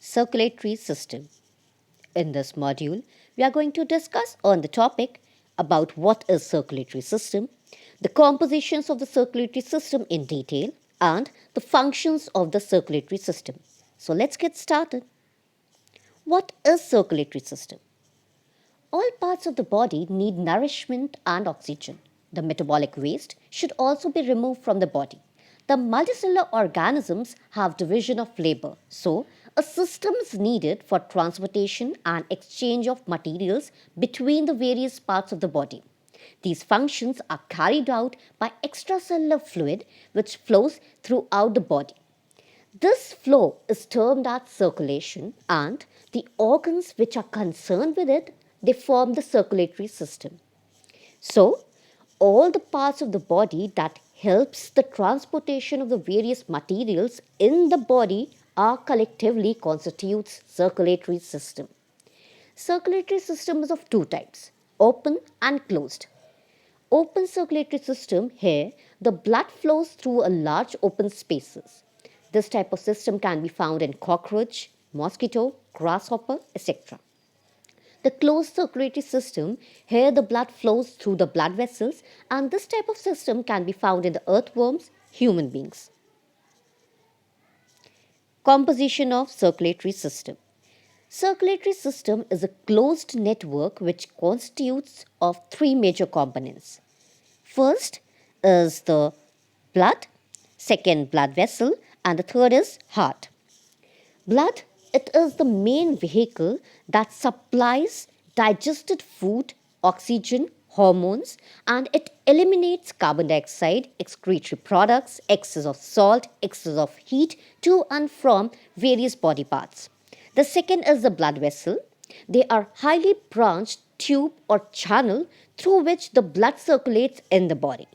circulatory system. In this module, we are going to discuss on the topic about what is circulatory system, the compositions of the circulatory system in detail, and the functions of the circulatory system. So let's get started. What is circulatory system? All parts of the body need nourishment and oxygen. The metabolic waste should also be removed from the body. The multicellular organisms have division of labor, so a system is needed for transportation and exchange of materials between the various parts of the body. These functions are carried out by extracellular fluid which flows throughout the body. This flow is termed as circulation, and the organs which are concerned with it, they form the circulatory system. So, all the parts of the body that helps the transportation of the various materials in the body are collectively constitutes circulatory system. Circulatory system is of two types, open and closed. Open circulatory system, here the blood flows through a large open spaces. This type of system can be found in cockroach, mosquito, grasshopper, etc. The closed circulatory system, here the blood flows through the blood vessels, and this type of system can be found in the earthworms, human beings. Composition of circulatory system. Circulatory system is a closed network which constitutes of three major components. First is the blood, second blood vessel, and the third is heart. Blood, it is the main vehicle that supplies digested food, oxygen, hormones, and it eliminates carbon dioxide, excretory products, excess of salt, excess of heat to and from various body parts. The second is the blood vessel. They are highly branched tube or channel through which the blood circulates in the body.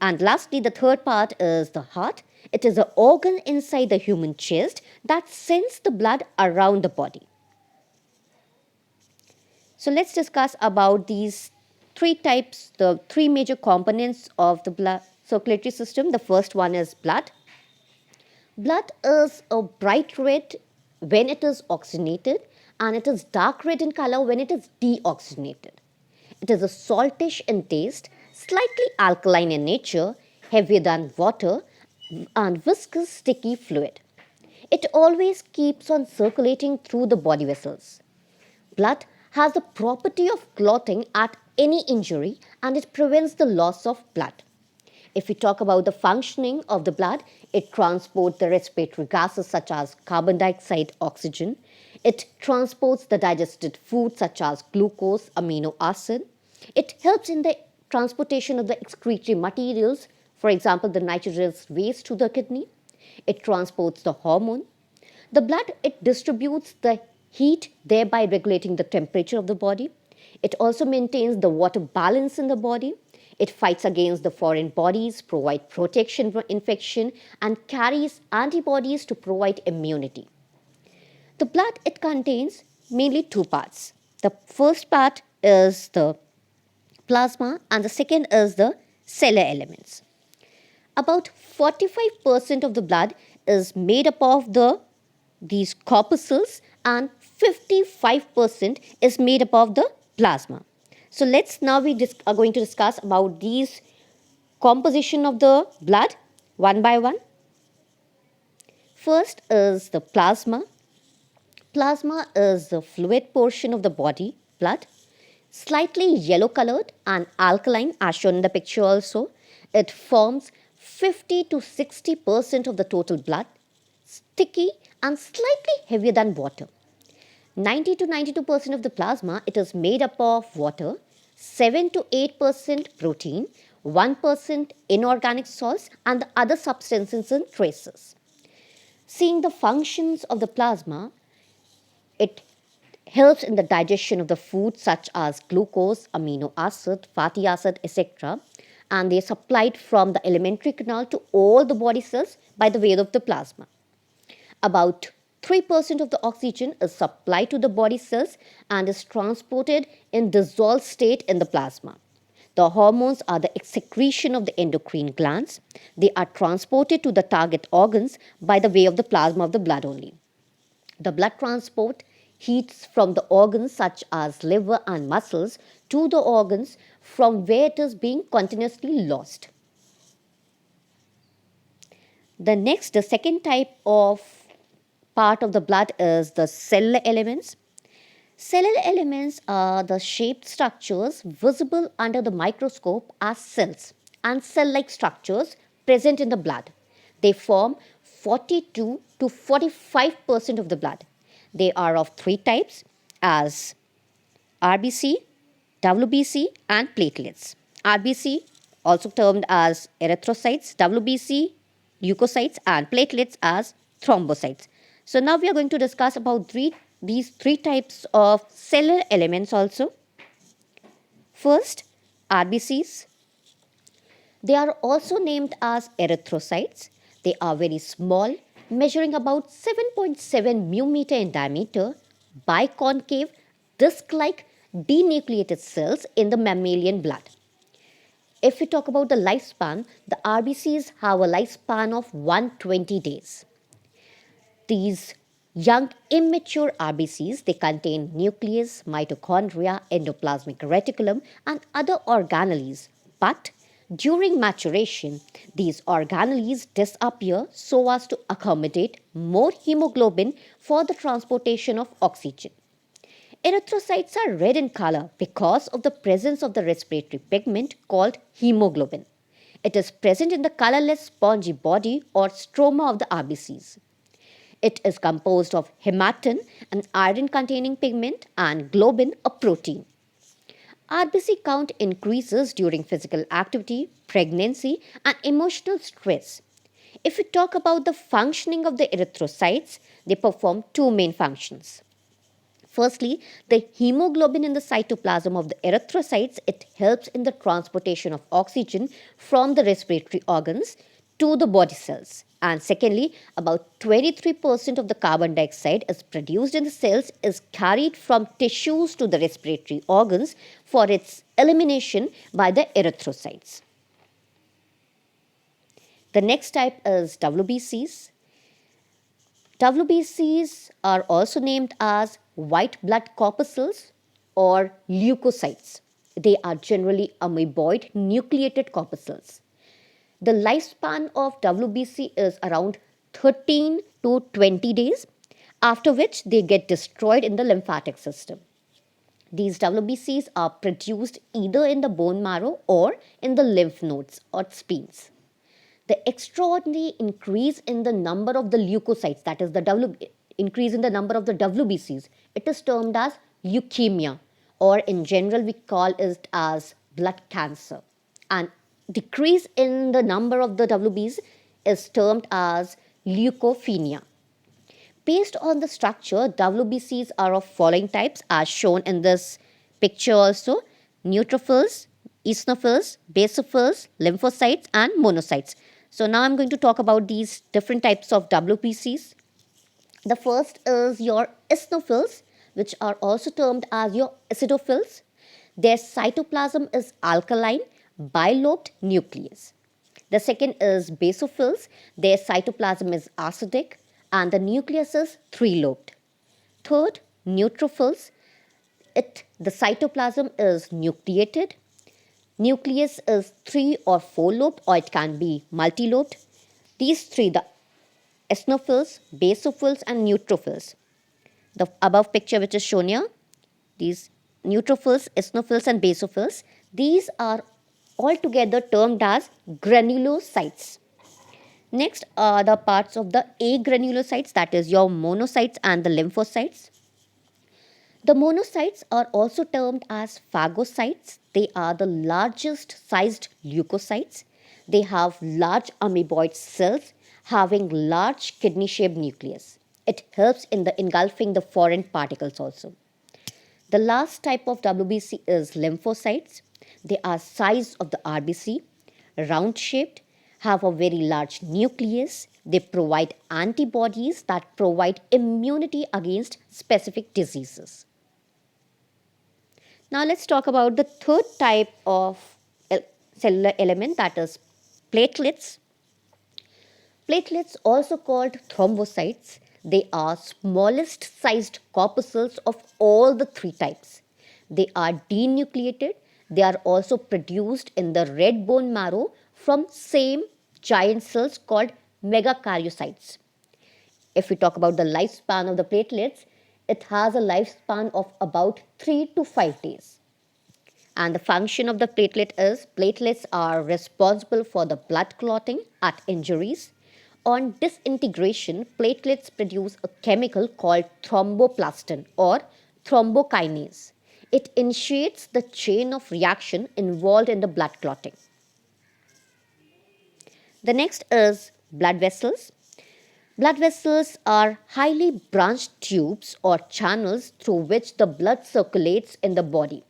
And lastly, the third part is the heart. It is an organ inside the human chest that sends the blood around the body. So let's discuss about these three types, the three major components of the blood circulatory system. The first one is blood. Blood is a bright red when it is oxygenated, and it is dark red in color when it is deoxygenated. It is a saltish in taste, slightly alkaline in nature, heavier than water, and viscous sticky fluid. It always keeps on circulating through the body vessels. Blood has the property of clotting at any injury, and it prevents the loss of blood. If we talk about the functioning of the blood, it transports the respiratory gases such as carbon dioxide, oxygen. It transports the digested food such as glucose, amino acid. It helps in the transportation of the excretory materials, for example, the nitrogenous waste to the kidney. It transports the hormone. The blood, it distributes the heat, thereby regulating the temperature of the body. It also maintains the water balance in the body. It fights against the foreign bodies, provides protection from infection, and carries antibodies to provide immunity. The blood, it contains mainly two parts. The first part is the plasma, and the second is the cellular elements. About 45% of the blood is made up of these corpuscles, and 55% is made up of the plasma. So let's now we are going to discuss about these composition of the blood one by one. First is the plasma. Plasma is the fluid portion of the body blood, slightly yellow colored and alkaline as shown in the picture also. It forms 50 to 60% of the total blood, sticky and slightly heavier than water. 90 to 92% of the plasma, it is made up of water, 7 to 8% protein, 1% inorganic salts, and the other substances and traces. Seeing the functions of the plasma, it helps in the digestion of the food such as glucose, amino acid, fatty acid, etc. And they are supplied from the alimentary canal to all the body cells by the way of the plasma. About 3% of the oxygen is supplied to the body cells and is transported in dissolved state in the plasma. The hormones are the excretion of the endocrine glands. They are transported to the target organs by the way of the plasma of the blood only. The blood transport heats from the organs such as liver and muscles to the organs from where it is being continuously lost. The second type of part of the blood is the cellular elements. Cellular elements are the shaped structures visible under the microscope as cells and cell-like structures present in the blood. They form 42 to 45% of the blood. They are of three types as RBC, WBC and platelets. RBC also termed as erythrocytes, WBC leukocytes and platelets as thrombocytes. So now we are going to discuss about these three types of cellular elements also. First, RBCs. They are also named as erythrocytes. They are very small, measuring about 7.7 μm in diameter, biconcave, disc-like denucleated cells in the mammalian blood. If we talk about the lifespan, the RBCs have a lifespan of 120 days. These young immature RBCs, they contain nucleus, mitochondria, endoplasmic reticulum and other organelles. But during maturation, these organelles disappear so as to accommodate more hemoglobin for the transportation of oxygen. Erythrocytes are red in color because of the presence of the respiratory pigment called hemoglobin. It is present in the colorless spongy body or stroma of the RBCs. It is composed of hematin, an iron-containing pigment, and globin, a protein. RBC count increases during physical activity, pregnancy, and emotional stress. If we talk about the functioning of the erythrocytes, they perform two main functions. Firstly, the hemoglobin in the cytoplasm of the erythrocytes, it helps in the transportation of oxygen from the respiratory organs to the body cells. And secondly, about 23% of the carbon dioxide is produced in the cells is carried from tissues to the respiratory organs for its elimination by the erythrocytes. The next type is WBCs. WBCs are also named as white blood corpuscles or leukocytes. They are generally amoeboid nucleated corpuscles. The lifespan of WBC is around 13 to 20 days, after which they get destroyed in the lymphatic system. These WBCs are produced either in the bone marrow or in the lymph nodes or spleens. The extraordinary increase in the number of the leukocytes, that is increase in the number of the WBCs, it is termed as leukemia, or in general we call it as blood cancer. And decrease in the number of the WBCs is termed as leukopenia. Based on the structure, WBCs are of following types as shown in this picture also: neutrophils, eosinophils, basophils, lymphocytes and monocytes. So now I'm going to talk about these different types of WBCs. The first is your eosinophils, which are also termed as your acidophils. Their cytoplasm is alkaline, bilobed nucleus. The second is basophils. Their cytoplasm is acidic and the nucleus is three-lobed. Third, neutrophils. The cytoplasm is nucleated. Nucleus is 3 or 4-lobed, or it can be multi-lobed. These three, the eosinophils, basophils and neutrophils. The above picture which is shown here, these neutrophils, eosinophils and basophils, these are altogether termed as granulocytes. Next are the parts of the agranulocytes, that is your monocytes and the lymphocytes. The monocytes are also termed as phagocytes. They are the largest sized leukocytes. They have large amoeboid cells having large kidney-shaped nucleus. It helps in the engulfing the foreign particles also. The last type of WBC is lymphocytes. They are size of the RBC, round-shaped, have a very large nucleus. They provide antibodies that provide immunity against specific diseases. Now let's talk about the third type of cellular element, that is platelets. Platelets, also called thrombocytes, They are smallest sized corpuscles of all the three types. They are denucleated. They are also produced in the red bone marrow from same giant cells called megakaryocytes. If we talk about the lifespan of the platelets, it has a lifespan of about 3 to 5 days. And the function of the platelet is platelets are responsible for the blood clotting at injuries. On disintegration, platelets produce a chemical called thromboplastin or thrombokinase. It initiates the chain of reaction involved in the blood clotting. The next is blood vessels. Blood vessels are highly branched tubes or channels through which the blood circulates in the body.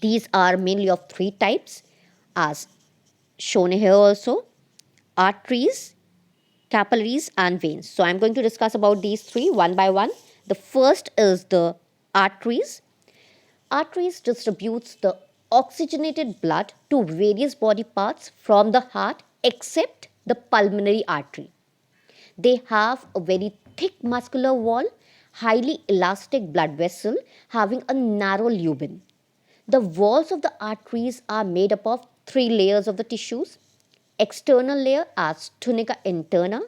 These are mainly of three types, as shown here also: arteries, capillaries, and veins. So I'm going to discuss about these three one by one. The first is the arteries. Arteries distributes the oxygenated blood to various body parts from the heart except the pulmonary artery. They have a very thick muscular wall, highly elastic blood vessel having a narrow lumen. The walls of the arteries are made up of three layers of the tissues: external layer as tunica interna,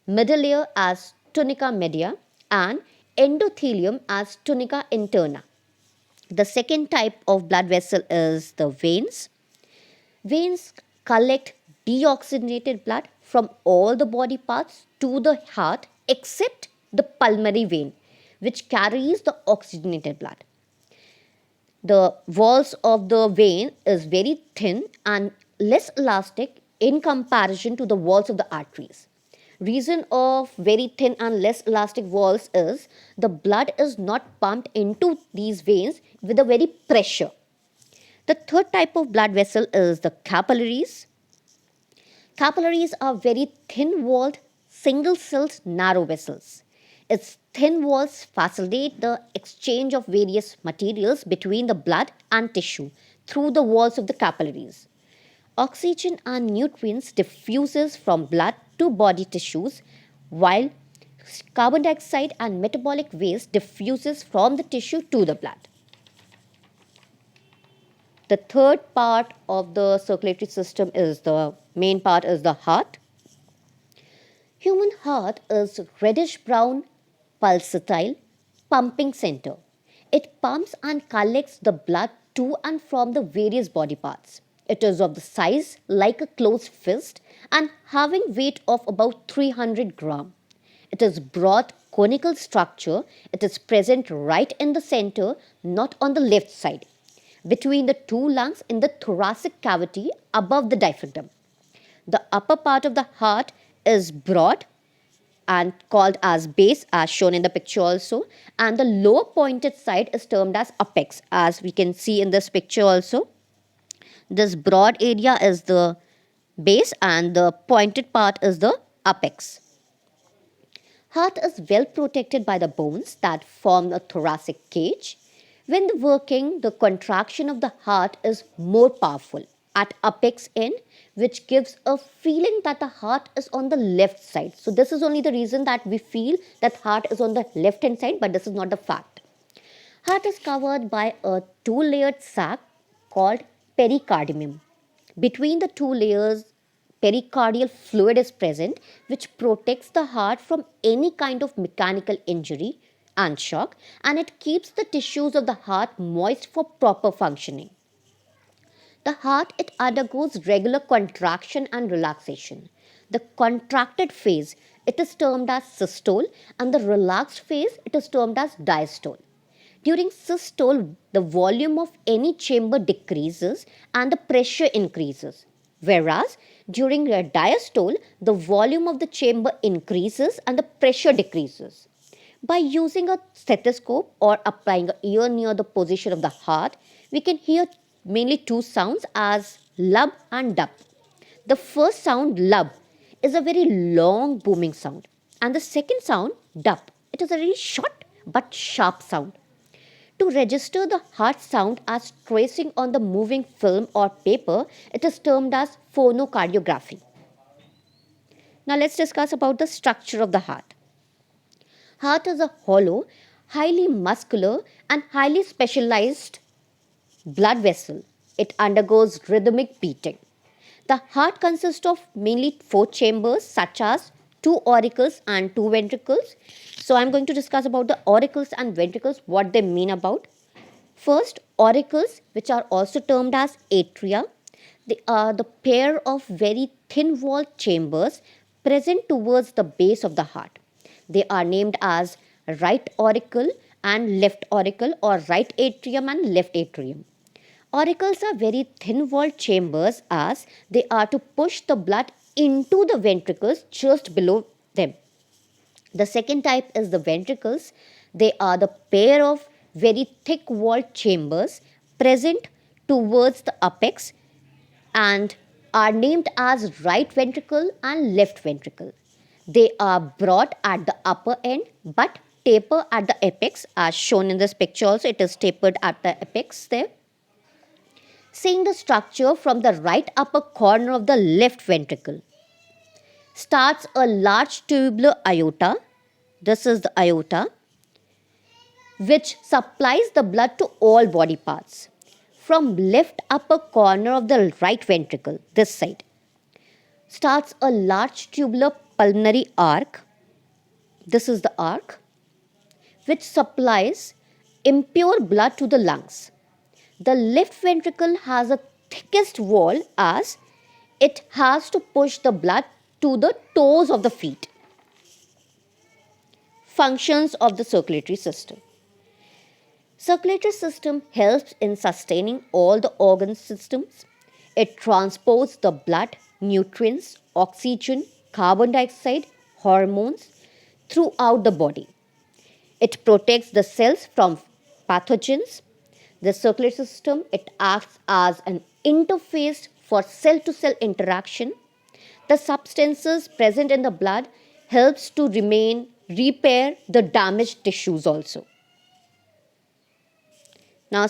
middle layer as tunica media, and endothelium as tunica interna. The second type of blood vessel is the veins. Veins collect deoxygenated blood from all the body parts to the heart except the pulmonary vein, which carries the oxygenated blood. The walls of the vein is very thin and less elastic in comparison to the walls of the arteries. Reason of very thin and less elastic walls is the blood is not pumped into these veins with a very pressure. The third type of blood vessel is the capillaries. Capillaries are very thin walled, single celled narrow vessels. Its thin walls facilitate the exchange of various materials between the blood and tissue through the walls of the capillaries. Oxygen and nutrients diffuses from blood to body tissues, while carbon dioxide and metabolic waste diffuses from the tissue to the blood. The third part of the circulatory system is the main part is the heart. Human heart is reddish brown, pulsatile, pumping center. It pumps and collects the blood to and from the various body parts. It is of the size like a closed fist and having weight of about 300 gram. It is broad conical structure. It is present right in the center, not on the left side, between the two lungs in the thoracic cavity above the diaphragm. The upper part of the heart is broad and called as base, as shown in the picture also, and the lower pointed side is termed as apex, as we can see in this picture also. This broad area is the base and the pointed part is the apex. Heart is well protected by the bones that form a thoracic cage. When working, the contraction of the heart is more powerful at apex end, which gives a feeling that the heart is on the left side. So this is only the reason that we feel that heart is on the left hand side, but this is not the fact. Heart is covered by a two-layered sac called pericardium. Between the two layers, pericardial fluid is present, which protects the heart from any kind of mechanical injury and shock, and it keeps the tissues of the heart moist for proper functioning. The heart, it undergoes regular contraction and relaxation. The contracted phase, it is termed as systole, and the relaxed phase, it is termed as diastole. During systole, the volume of any chamber decreases and the pressure increases. Whereas during a diastole, the volume of the chamber increases and the pressure decreases. By using a stethoscope or applying an ear near the position of the heart, we can hear mainly two sounds as lub and dub. The first sound, lub, is a very long booming sound, and the second sound, dub, it is a very short but sharp sound. To register the heart sound as tracing on the moving film or paper, it is termed as phonocardiography. Now let's discuss about the structure of the heart. Heart is a hollow, highly muscular and highly specialized blood vessel. It undergoes rhythmic beating. The heart consists of mainly four chambers such as two auricles and two ventricles. So I'm going to discuss about the auricles and ventricles, what they mean about. First, auricles, which are also termed as atria. They are the pair of very thin walled chambers present towards the base of the heart. They are named as right auricle and left auricle, or right atrium and left atrium. Auricles are very thin walled chambers as they are to push the blood into the ventricles just below them. The second type is the ventricles. They are the pair of very thick walled chambers present towards the apex and are named as right ventricle and left ventricle. They are broad at the upper end but taper at the apex, as shown in this picture also. It is tapered at the apex there. Seeing the structure from the right upper corner of the left ventricle starts a large tubular aorta. This is the aorta, which supplies the blood to all body parts. From left upper corner of the right ventricle, this side, starts a large tubular pulmonary arc. This is the arc, which supplies impure blood to the lungs. The left ventricle has a thickest wall as it has to push the blood to the toes of the feet. Functions of the circulatory system. Circulatory system helps in sustaining all the organ systems. It transports the blood, nutrients, oxygen, carbon dioxide, hormones throughout the body. It protects the cells from pathogens. The circulatory system, it acts as an interface for cell to cell interaction. The substances present in the blood helps to repair the damaged tissues also. Now,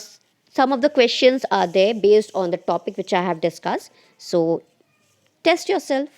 some of the questions are there based on the topic which I have discussed. So, test yourself.